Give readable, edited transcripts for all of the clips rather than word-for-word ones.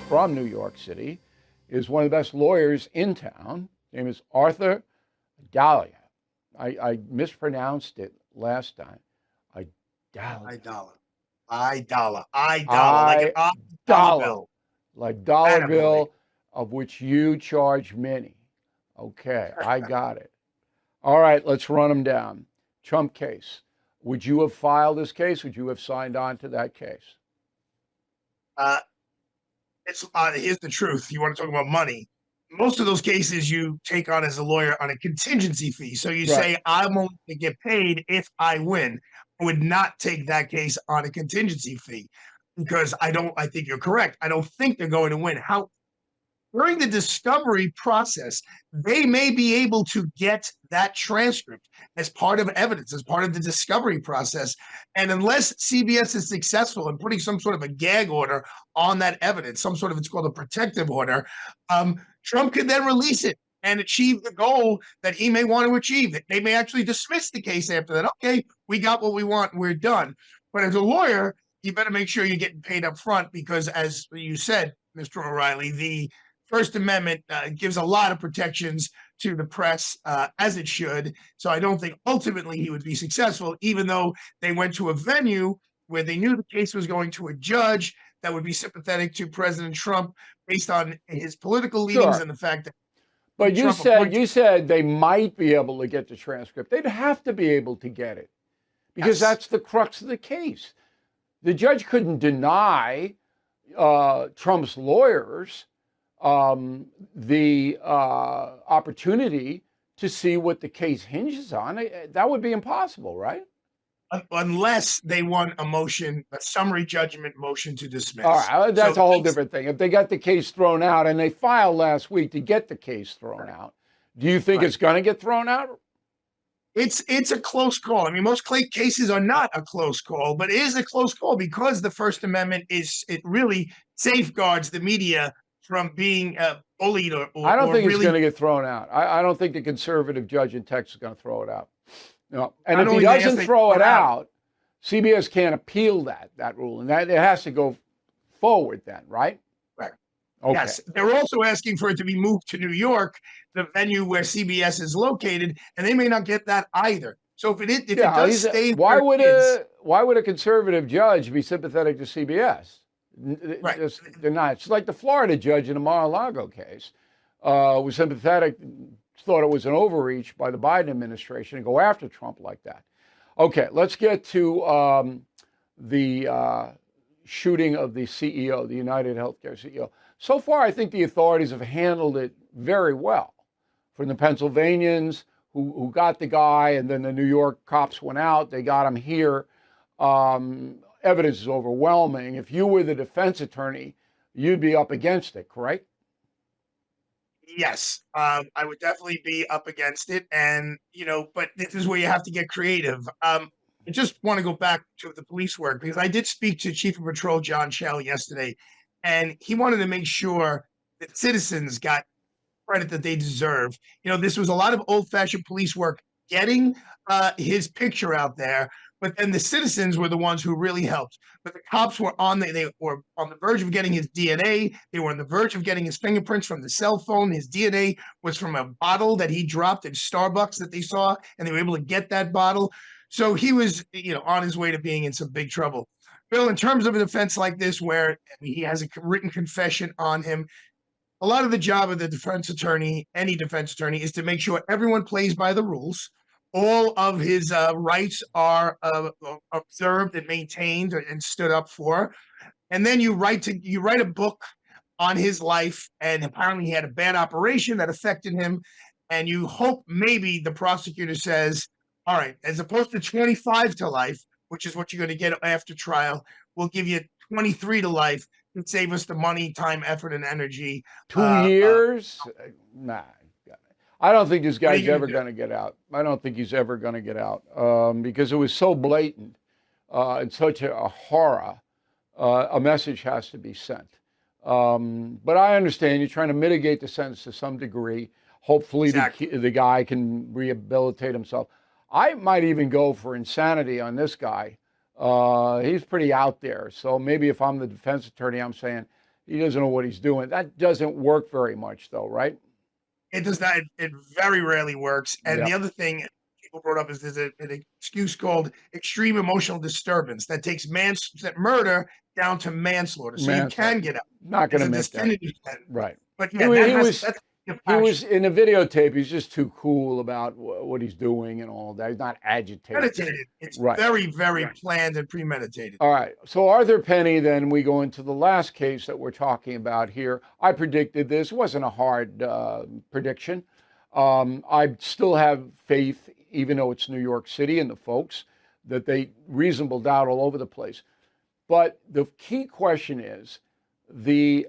from New York City, is one of the best lawyers in town. His name is Arthur Dahlia. I mispronounced it last time. Idalia. I dollar, like an I dollar dollar. bill. Like dollar Attaboy. bill, of which you charge many. Okay, I got it. All right, let's run them down. Trump case. Would you have filed this case? Would you have signed on to that case? Uh, it's Here's the truth. You want to talk about money? Most of those cases you take on as a lawyer on a contingency fee. So you Right. say, I'm only going to get paid if I win. I would not take that case on a contingency fee because I think you're correct. I don't think they're going to win. How During the discovery process, they may be able to get that transcript as part of evidence, as part of the discovery process. And unless CBS is successful in putting some sort of a gag order on that evidence, some sort of, it's called a protective order, Trump can then release it and achieve the goal that he may want to achieve. They may actually dismiss the case after that. Okay, we got what we want, we're done. But as a lawyer, you better make sure you're getting paid up front because, as you said, Mr. O'Reilly, the First Amendment gives a lot of protections to the press, as it should. So I don't think ultimately he would be successful, even though they went to a venue where they knew the case was going to a judge that would be sympathetic to President Trump based on his political leanings Sure. and the fact that But you Trump said appointed. you said they might be able to get the transcript. They'd have to be able to get it because Yes. that's the crux of the case. The judge couldn't deny Trump's lawyers the opportunity to see what the case hinges on. That would be impossible, right? Unless they won a motion, a summary judgment motion to All dismiss. right, So that's a whole different thing. If they got the case thrown out, and they filed last week to get the case thrown out, do you think right. it's going to get thrown out? It's a close call. I mean, most cases are not a close call, but it is a close call because the First Amendment it really safeguards the media from being bullied I don't or think it's going really to get thrown out. I don't think the conservative judge in Texas is going to throw it out. No. And not if he only they doesn't they throw throw it out, CBS can't appeal that rule, and that it has to go forward then, right? right. Okay. Yes, they're also asking for it to be moved to New York, the venue where CBS is located, and they may not get that either. So if it Yeah, does stay where it is, why would a conservative judge be sympathetic to CBS? right. They're not. It's like the Florida judge in the Mar-a-Lago case was sympathetic, thought it was an overreach by the Biden administration to go after Trump like that. Okay, let's get to the shooting of the CEO, the United Healthcare CEO. So far, I think the authorities have handled it very well. From the Pennsylvanians who got the guy, and then the New York cops went out, they got him here. Evidence is overwhelming. If you were the defense attorney, you'd be up against it, correct? Yes, I would definitely be up against it, and but this is where you have to get creative. I just want to go back to the police work because I did speak to Chief of Patrol John Shell yesterday, and he wanted to make sure that citizens got credit that they deserve. This was a lot of old-fashioned police work getting his picture out there, but then the citizens were the ones who really helped. But the cops were they were on the verge of getting his DNA. They were on the verge of getting his fingerprints from the cell phone. His DNA was from a bottle that he dropped at Starbucks that they saw, and they were able to get that bottle. So he was, on his way to being in some big trouble. Bill, in terms of a defense like this, where he has a written confession on him, a lot of the job of the defense attorney, any defense attorney, is to make sure everyone plays by the rules. All of his rights are observed and maintained and stood up for. And then you write a book on his life, and apparently he had a bad operation that affected him. And you hope maybe the prosecutor says, all right, as opposed to 25 to life, which is what you're going to get after trial, we'll give you 23 to life and save us the money, time, effort, and energy. 2 years? Nah. I don't think this What are you guy's going ever to do? going to get out. I don't think he's ever going to get out because it was so blatant and such a horror. A message has to be sent. But I understand you're trying to mitigate the sentence to some degree. Hopefully, Exactly. the guy can rehabilitate himself. I might even go for insanity on this guy. He's pretty out there. So maybe if I'm the defense attorney, I'm saying, He doesn't know what he's doing. That doesn't work very much, though, right? It does not. It very rarely works. And Yeah. the other thing people brought up is there's an excuse called extreme emotional disturbance that takes murder down to manslaughter. So you can Manslaughter. get out. Not going There's to a make that. definitive sentence. Right. But He yeah, wa- that he has was that's your he was passion. in the videotape. He's just too cool about what he's doing and all that. He's not agitated. Meditated. It's Right. very, very planned and premeditated. All right. So Arthur Penny, then we go into the last case that we're talking about here. I predicted this. It wasn't a hard prediction. I still have faith, even though it's New York City and the folks, that they reasonable doubt all over the place. But the key question is the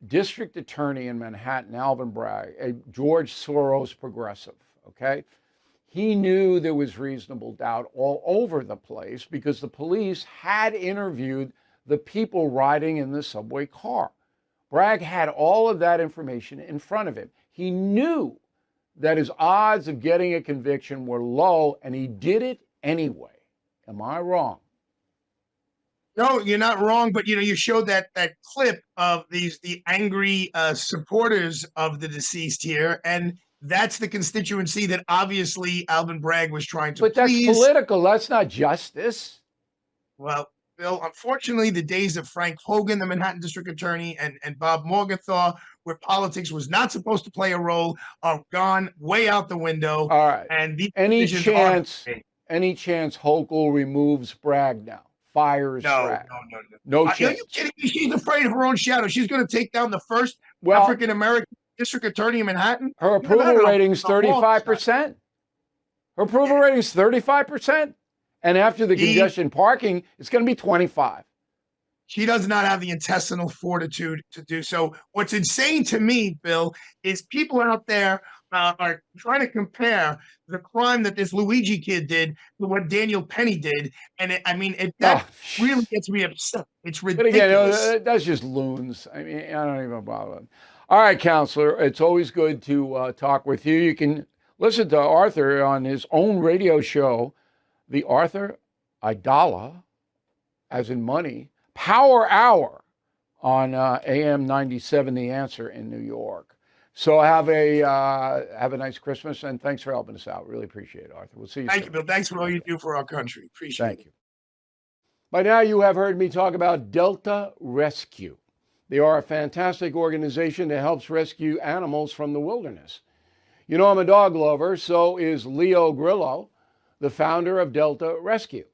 district attorney in Manhattan, Alvin Bragg, a George Soros progressive, okay? He knew there was reasonable doubt all over the place because the police had interviewed the people riding in the subway car. Bragg had all of that information in front of him. He knew that his odds of getting a conviction were low, and he did it anyway. Am I wrong? No, you're not wrong, but you showed that clip of the angry supporters of the deceased here, and that's the constituency that obviously Alvin Bragg was trying to But that's please. political. That's not justice. Well, Bill, unfortunately, the days of Frank Hogan, the Manhattan District Attorney, and Bob Morgenthau, where politics was not supposed to play a role, are gone way out the window. All right. And these Any decisions are chance Hochul removes Bragg now? Fires Bragg? No Are chance. you kidding me? She's afraid of her own shadow. She's going to take down the first Well, African American district attorney in Manhattan. her approval rating's 35%. Her approval rating's 35%. And after the congestion parking, it's going to be 25. She does not have the intestinal fortitude to do so. What's insane to me, Bill, is people out there are trying to compare the crime that this Luigi kid did to what Daniel Penny did. And that really gets me upset. It's ridiculous. But again, that's just loons. I mean, I don't even bother. All right, counselor, it's always good to talk with you. You can listen to Arthur on his own radio show, the Arthur Idala, as in money, Power Hour on AM 97, The Answer in New York. So have a nice Christmas, and thanks for helping us out. Really appreciate it, Arthur. We'll see you soon. Thank you, Bill. Thanks for all you do for our country. Appreciate it. Thank you. By now, you have heard me talk about Delta Rescue. They are a fantastic organization that helps rescue animals from the wilderness. You know I'm a dog lover, so is Leo Grillo, the founder of Delta Rescue.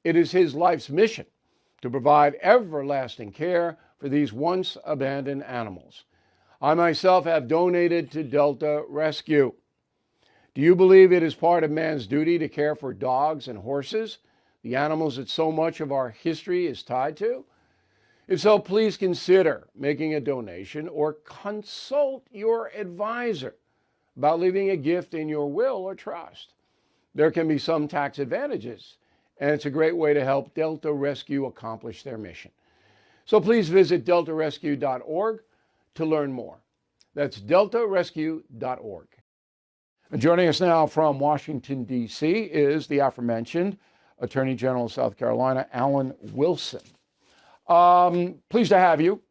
It is his life's mission to provide everlasting care for these once abandoned animals. I myself have donated to Delta Rescue. Do you believe it is part of man's duty to care for dogs and horses, the animals that so much of our history is tied to? If so, please consider making a donation or consult your advisor about leaving a gift in your will or trust. There can be some tax advantages, and it's a great way to help Delta Rescue accomplish their mission. So please visit deltarescue.org to learn more. That's deltarescue.org. And joining us now from Washington, D.C. is the aforementioned Attorney General of South Carolina, Alan Wilson. Pleased to have you.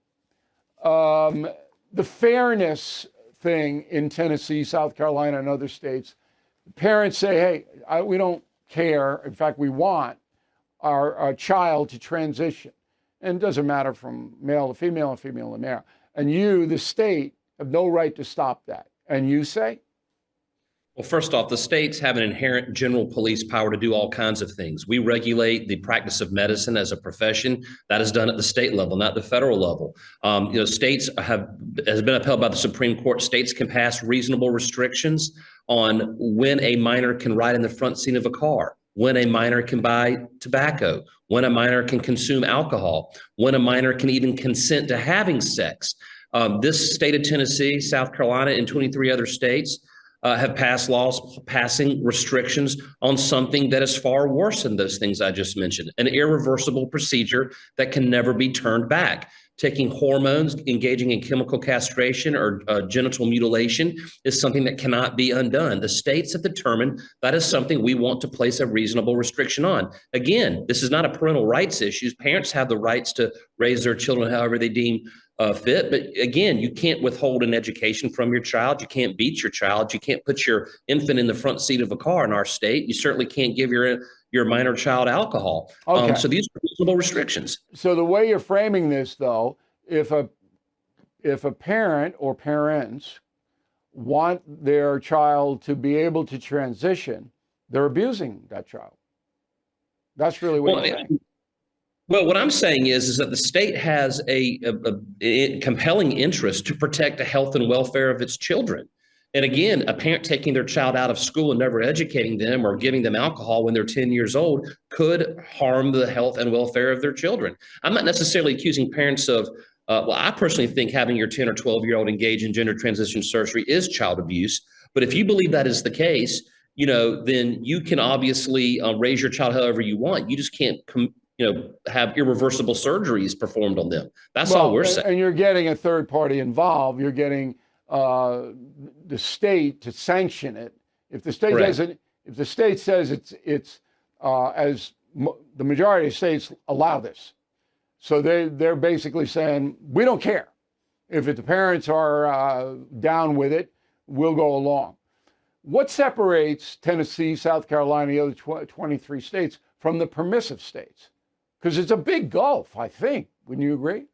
The fairness thing in Tennessee, South Carolina, and other states, parents say, hey, we don't care. In fact, we want our child to transition. And it doesn't matter from male to female and female to male. And you, the state, have no right to stop that. And you say? Well, first off, the states have an inherent general police power to do all kinds of things. We regulate the practice of medicine as a profession. That is done at the state level, not the federal level. States has been upheld by the Supreme Court. States can pass reasonable restrictions on when a minor can ride in the front seat of a car, when a minor can buy tobacco, when a minor can consume alcohol, when a minor can even consent to having sex. This state of Tennessee, South Carolina, and 23 other states have passed laws passing restrictions on something that is far worse than those things I just mentioned, an irreversible procedure that can never be turned back. Taking hormones, engaging in chemical castration or genital mutilation is something that cannot be undone. The states have determined that is something we want to place a reasonable restriction on. Again, this is not a parental rights issue. Parents have the rights to raise their children however they deem fit. But again, you can't withhold an education from your child. You can't beat your child. You can't put your infant in the front seat of a car in our state. You certainly can't give your minor child alcohol. Okay. So these are reasonable restrictions. So the way you're framing this, though, if a parent or parents want their child to be able to transition, they're abusing that child. That's really what you're saying. Well, what I'm saying is that the state has a compelling interest to protect the health and welfare of its children. And again, a parent taking their child out of school and never educating them or giving them alcohol when they're 10 years old could harm the health and welfare of their children. I'm not necessarily accusing parents of, well, I personally think having your 10 or 12-year-old engage in gender transition surgery is child abuse. But if you believe that is the case, then you can obviously raise your child however you want. You just can't have irreversible surgeries performed on them. That's all we're saying. And you're getting a third party involved. You're getting the state to sanction it. If the state doesn't, if the state says it's the majority of states allow this, so they're basically saying we don't care if the parents are down with it, we'll go along. What separates Tennessee, South Carolina, the other 23 states from the permissive states? Because it's a big gulf, I think. Wouldn't you agree?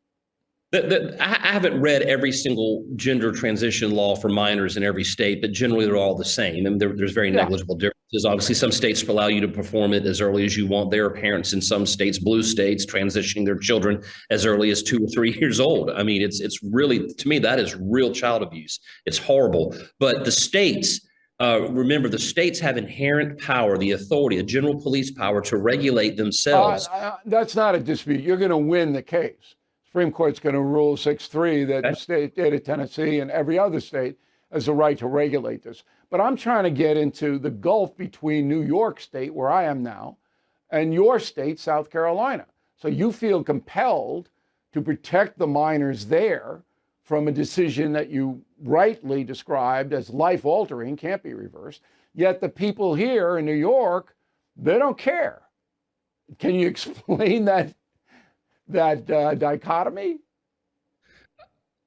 I haven't read every single gender transition law for minors in every state, but generally they're all the same. And there's very negligible differences. Obviously, some states allow you to perform it as early as you want. There are parents in some states, blue states, transitioning their children as early as 2 or 3 years old. I mean, it's really, to me, that is real child abuse. It's horrible. But the states, remember, the states have inherent power, the authority, a general police power to regulate themselves. That's not a dispute. You're going to win the case. Supreme Court's going to rule 6-3 that the state of Tennessee and every other state has the right to regulate this. But I'm trying to get into the gulf between New York State, where I am now, and your state, South Carolina. So you feel compelled to protect the minors there from a decision that you rightly described as life-altering, can't be reversed. Yet the people here in New York, they don't care. Can you explain that dichotomy?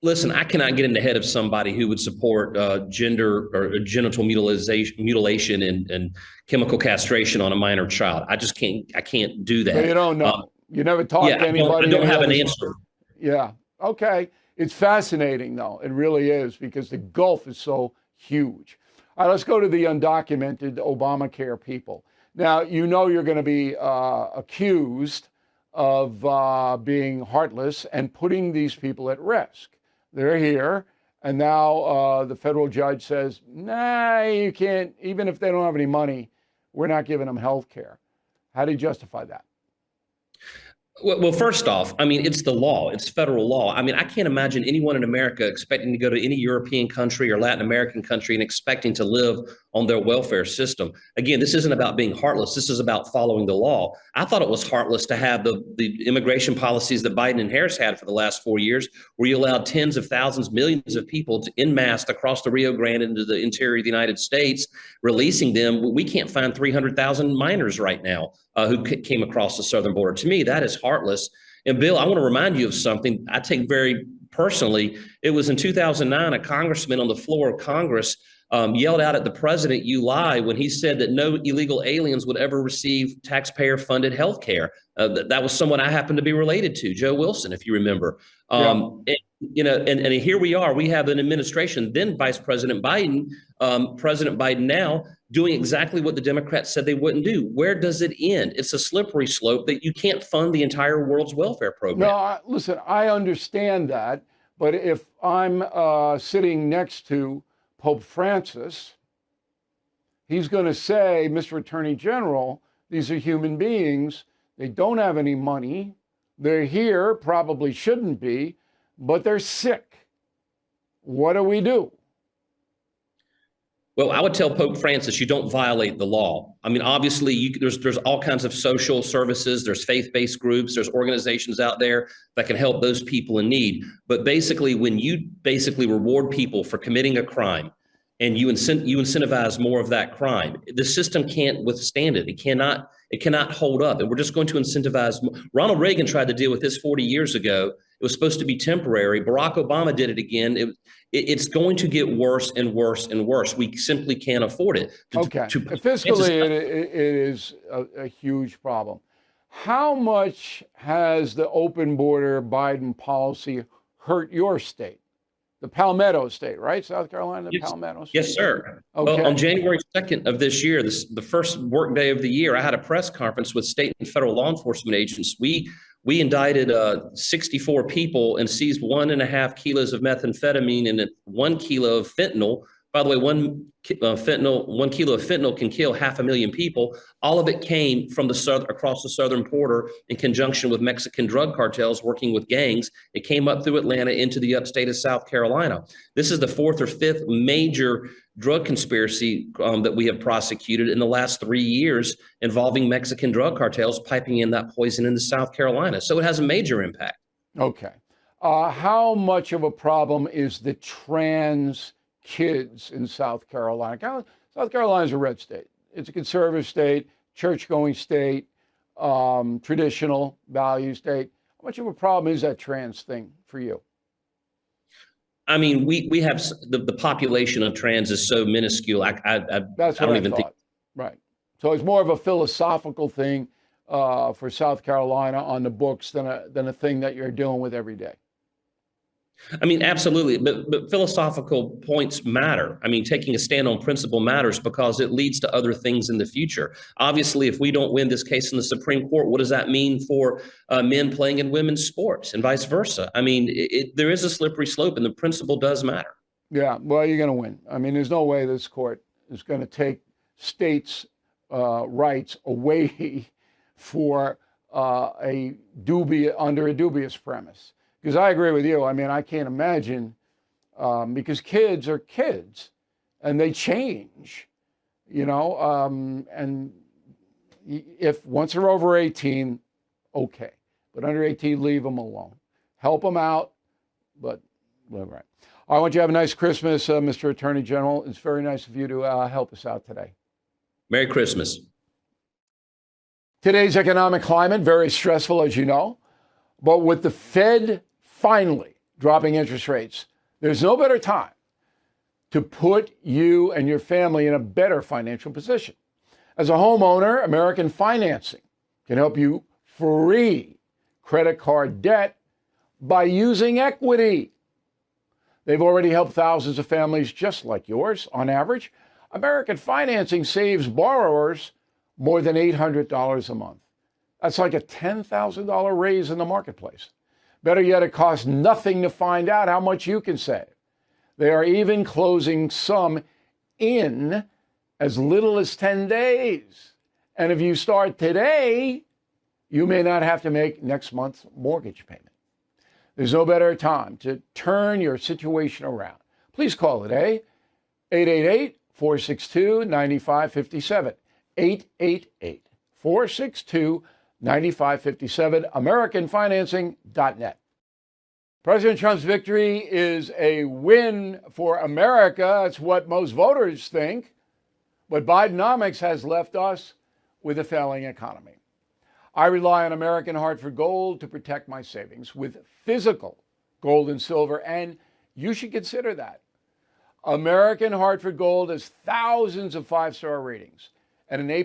Listen, I cannot get in the head of somebody who would support gender or genital mutilation and chemical castration on a minor child. I just can't. I can't do that. So you don't know. You never talked to anybody. I don't have an answer. Yeah. Okay. It's fascinating, though. It really is, because the gulf is so huge. All right, let's go to the undocumented Obamacare people. Now, you're going to be accused of being heartless and putting these people at risk. They're here, and now the federal judge says, nah, you can't, even if they don't have any money, we're not giving them health care. How do you justify that? Well, first off, I mean, it's the law. It's federal law. I mean, I can't imagine anyone in America expecting to go to any European country or Latin American country and expecting to live on their welfare system. Again, this isn't about being heartless. This is about following the law. I thought it was heartless to have the immigration policies that Biden and Harris had for the last 4 years, where you allowed tens of thousands, millions of people to en masse across the Rio Grande into the interior of the United States, releasing them. We can't find 300,000 minors right now who came across the southern border. To me, that is heartless. And Bill, I want to remind you of something I take very personally. It was in 2009, a congressman on the floor of Congress yelled out at the president, "You lie," when he said that no illegal aliens would ever receive taxpayer-funded health care. That was someone I happened to be related to, Joe Wilson, if you remember. And here we are. We have an administration, then Vice President Biden, President Biden now, doing exactly what the Democrats said they wouldn't do. Where does it end? It's a slippery slope that you can't fund the entire world's welfare program. No, listen, I understand that. But if I'm sitting next to Pope Francis, he's going to say, Mr. Attorney General, these are human beings. They don't have any money. They're here, probably shouldn't be, but they're sick. What do we do? Well, I would tell Pope Francis, you don't violate the law. I mean, obviously, there's all kinds of social services. There's faith-based groups. There's organizations out there that can help those people in need. But basically, when you reward people for committing a crime and you incentivize more of that crime, the system can't withstand it. It cannot hold up. And we're just going to incentivize. Ronald Reagan tried to deal with this 40 years ago, It was supposed to be temporary. Barack Obama did it again. It's going to get worse and worse and worse. We simply can't afford it. Okay. Fiscally, it is a huge problem. How much has the open border Biden policy hurt your state? The Palmetto State, right? South Carolina, the Palmetto State? Yes, sir. Okay. Well, on January 2nd of this year, the first work day of the year, I had a press conference with state and federal law enforcement agents. We indicted 64 people and seized 1.5 kilos of methamphetamine and 1 kilo of fentanyl. By the way, 1 kilo of fentanyl can kill 500,000 people. All of it came from across the southern border in conjunction with Mexican drug cartels working with gangs. It came up through Atlanta into the upstate of South Carolina. This is the fourth or fifth major drug conspiracy that we have prosecuted in the last 3 years involving Mexican drug cartels piping in that poison into South Carolina. So it has a major impact. Okay. How much of a problem is the trans kids in South Carolina? South Carolina is a red state. It's a conservative state, church-going state, traditional value state. How much of a problem is that trans thing for you? I mean, we have the population of trans is so minuscule. That's what I don't even think. Right. So it's more of a philosophical thing for South Carolina on the books than a thing that you're dealing with every day. I mean, absolutely. But philosophical points matter. I mean, taking a stand on principle matters because it leads to other things in the future. Obviously, if we don't win this case in the Supreme Court, what does that mean for men playing in women's sports and vice versa? I mean, there is a slippery slope and the principle does matter. Yeah, well, you're going to win. I mean, there's no way this court is going to take states' rights away for under a dubious premise. Because I agree with you. I mean, I can't imagine, because kids are kids and they change, and if once they're over 18, okay. But under 18, leave them alone. Help them out, but right. I want you to have a nice Christmas, Mr. Attorney General. It's very nice of you to help us out today. Merry Christmas. Today's economic climate, very stressful, as you know. But with the Fed finally dropping interest rates, there's no better time to put you and your family in a better financial position. As a homeowner, American Financing can help you free credit card debt by using equity. They've already helped thousands of families just like yours. On average, American Financing saves borrowers more than $800 a month. That's like a $10,000 raise in the marketplace. Better yet, it costs nothing to find out how much you can save. They are even closing some in as little as 10 days. And if you start today, you may not have to make next month's mortgage payment. There's no better time to turn your situation around. Please call today, 888-462-9557, 888-462-9557. 9557, AmericanFinancing.net. President Trump's victory is a win for America. That's what most voters think. But Bidenomics has left us with a failing economy. I rely on American Hartford Gold to protect my savings with physical gold and silver, and you should consider that. American Hartford Gold has thousands of five-star ratings and an A+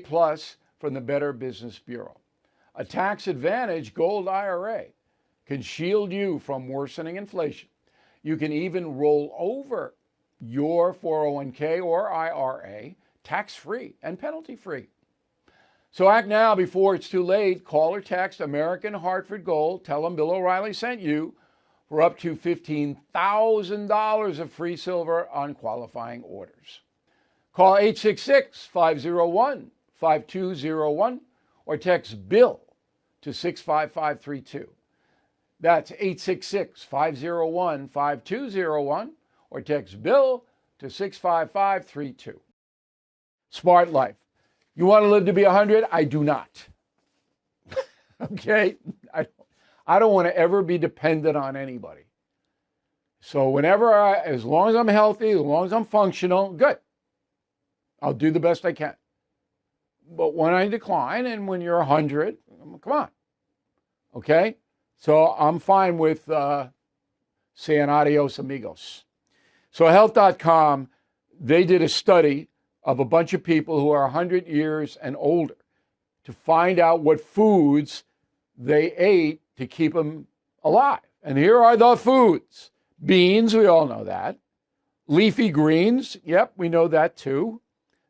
from the Better Business Bureau. A tax-advantage gold IRA can shield you from worsening inflation. You can even roll over your 401k or IRA tax-free and penalty-free. So act now before it's too late. Call or text American Hartford Gold. Tell them Bill O'Reilly sent you for up to $15,000 of free silver on qualifying orders. Call 866-501-5201 or text BILL to 65532. That's 866-501-5201 or text BILL to 65532. Smart life. You want to live to be 100? I do not. Okay? I don't want to ever be dependent on anybody. So as long as I'm healthy, as long as I'm functional, good. I'll do the best I can. But when I decline and when you're 100, come on. Okay? So I'm fine with saying adios, amigos. So health.com, they did a study of a bunch of people who are 100 years and older to find out what foods they ate to keep them alive. And here are the foods. Beans, we all know that. Leafy greens, yep, we know that too.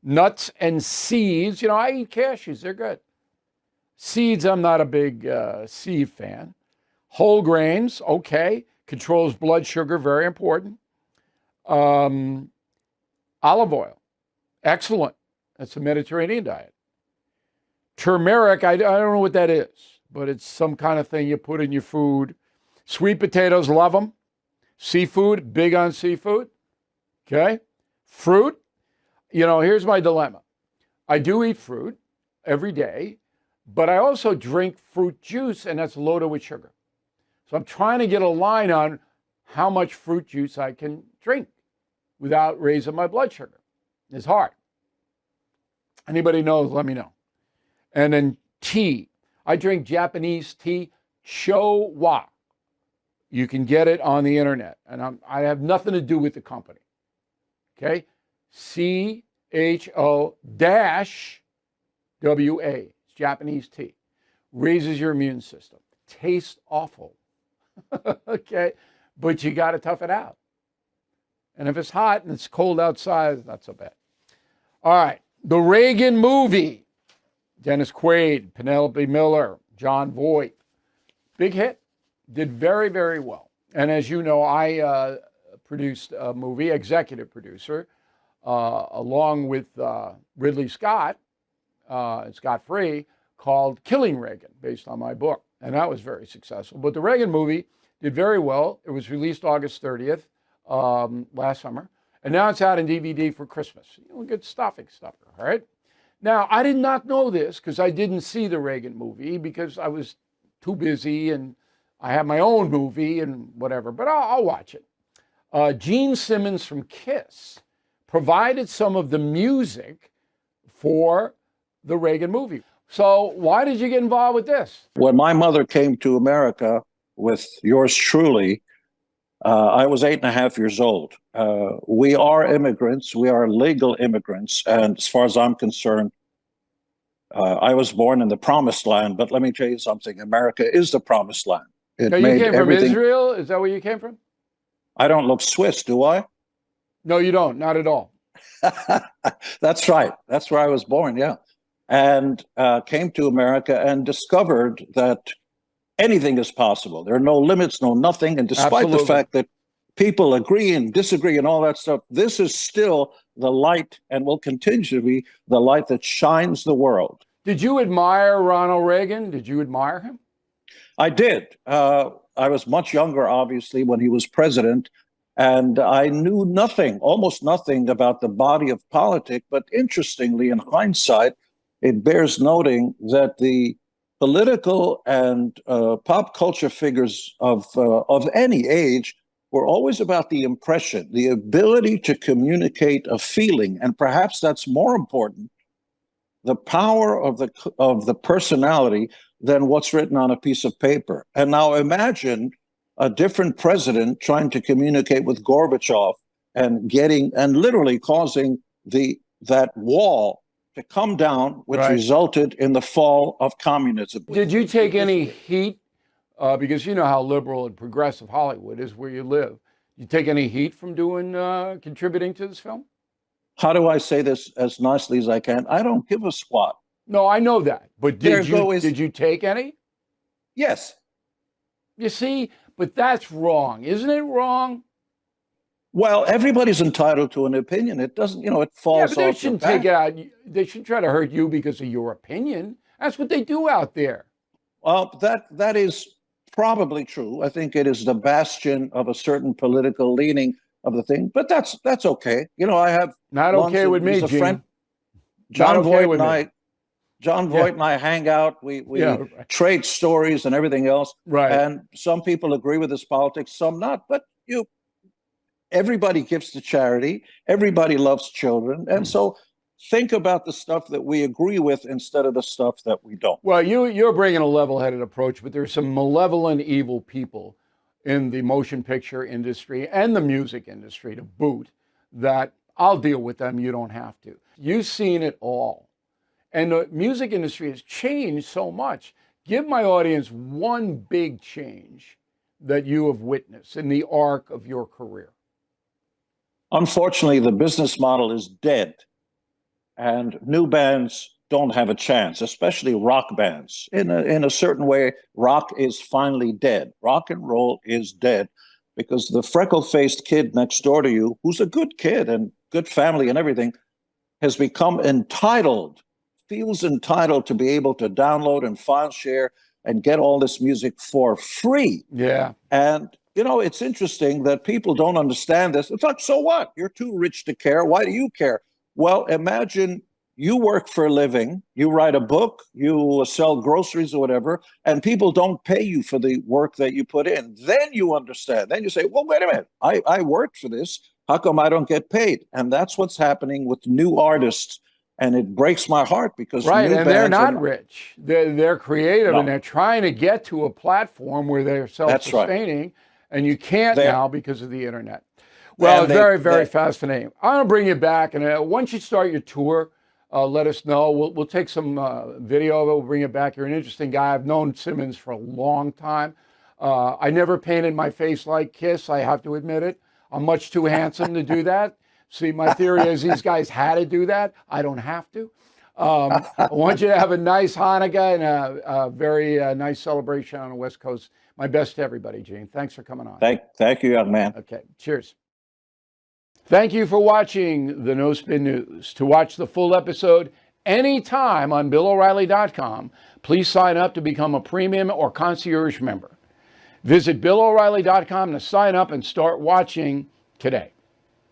Nuts and seeds, you know, I eat cashews, they're good. Seeds, I'm not a big seed fan. Whole grains, okay. Controls blood sugar, very important. Olive oil, excellent. That's a Mediterranean diet. Turmeric, I don't know what that is, but it's some kind of thing you put in your food. Sweet potatoes, love them. Seafood, big on seafood. Okay. Fruit, you know, here's my dilemma. I do eat fruit every day, but I also drink fruit juice, and that's loaded with sugar. So I'm trying to get a line on how much fruit juice I can drink without raising my blood sugar. It's hard. Anybody knows, let me know. And then tea. I drink Japanese tea, Showa. You can get it on the internet. And I have nothing to do with the company. Okay? CHO-WA. It's Japanese tea. Raises your immune system. Tastes awful. Okay? But you got to tough it out. And if it's hot and it's cold outside, it's not so bad. All right. The Reagan movie. Dennis Quaid, Penelope Miller, John Voight. Big hit. Did very, very well. And as you know, I produced a movie, executive producer, along with Ridley Scott, Scott Free, called Killing Reagan, based on my book. And that was very successful. But the Reagan movie did very well. It was released August 30th last summer. And now it's out in DVD for Christmas. You know, good stuffing stuffer, all right? Now, I did not know this because I didn't see the Reagan movie because I was too busy and I have my own movie and whatever, but I'll watch it. Gene Simmons from Kiss provided some of the music for the Reagan movie. So why did you get involved with this? When my mother came to America with yours truly, I was 8.5 years old. We are immigrants. We are legal immigrants. And as far as I'm concerned, I was born in the promised land. But let me tell you something. America is the promised land. Now, you came from Israel? Is that where you came from? I don't look Swiss, do I? No, you don't. Not at all. That's right. That's where I was born, yeah. And came to America and discovered that anything is possible. There are no limits, no nothing. And despite the fact that people agree and disagree and all that stuff, this is still the light and will continue to be the light that shines the world. Did you admire Ronald Reagan? Did you admire him? I did. I was much younger, obviously, when he was president. And I knew nothing, almost nothing about the body of politics. But interestingly, in hindsight, it bears noting that the political and pop culture figures of any age were always about the impression, the ability to communicate a feeling, and perhaps that's more important, the power of the personality than what's written on a piece of paper. And now imagine a different president trying to communicate with Gorbachev and literally causing that wall to come down, which resulted in the fall of communism. Did you take any heat? Because you know how liberal and progressive Hollywood is where you live. You take any heat from contributing to this film? How do I say this as nicely as I can? I don't give a squat. No, I know that. But did you take any? Yes. You see, but that's wrong. Isn't it wrong? Well, everybody's entitled to an opinion. It doesn't, it falls off. Yeah, but they shouldn't take it out. They should try to hurt you because of your opinion. That's what they do out there. Well, that is probably true. I think it is the bastion of a certain political leaning of the thing, but that's okay. I have not okay with me, Gene. John Voight and I hang out. We trade stories and everything else. Right. And some people agree with his politics, some not. But everybody gives to charity. Everybody loves children, and so think about the stuff that we agree with instead of the stuff that we don't. Well, you're bringing a level-headed approach, but there's some malevolent, evil people in the motion picture industry and the music industry to boot that I'll deal with them. You don't have to. You've seen it all. And the music industry has changed so much. Give my audience one big change that you have witnessed in the arc of your career. Unfortunately, the business model is dead, and new bands don't have a chance, especially rock bands. In a certain way, rock is finally dead. Rock and roll is dead because the freckle-faced kid next door to you, who's a good kid and good family and everything, has become entitled, feels entitled to be able to download and file share and get all this music for free. Yeah. And, you know, it's interesting that people don't understand this. It's like, so what? You're too rich to care. Why do you care? Well, imagine you work for a living, you write a book, you sell groceries or whatever, and people don't pay you for the work that you put in. Then you understand. Then you say, well, wait a minute. I worked for this. How come I don't get paid? And that's what's happening with new artists. And it breaks my heart because right, new and they're bands not rich. They're creative, No. and they're trying to get to a platform where they're self-sustaining, and you can't now because of the internet. Well, it's very fascinating. I'm going to bring you back, and once you start your tour, let us know. We'll take some video of it. We'll bring it back. You're an interesting guy. I've known Simmons for a long time. I never painted my face like Kiss. I have to admit it. I'm much too handsome to do that. See, my theory is these guys had to do that. I don't have to. I want you to have a nice Hanukkah and a very nice celebration on the West Coast. My best to everybody, Gene. Thanks for coming on. Thank you, young man. Okay, cheers. Thank you for watching the No Spin News. To watch the full episode anytime on BillO'Reilly.com, please sign up to become a premium or concierge member. Visit BillO'Reilly.com to sign up and start watching today.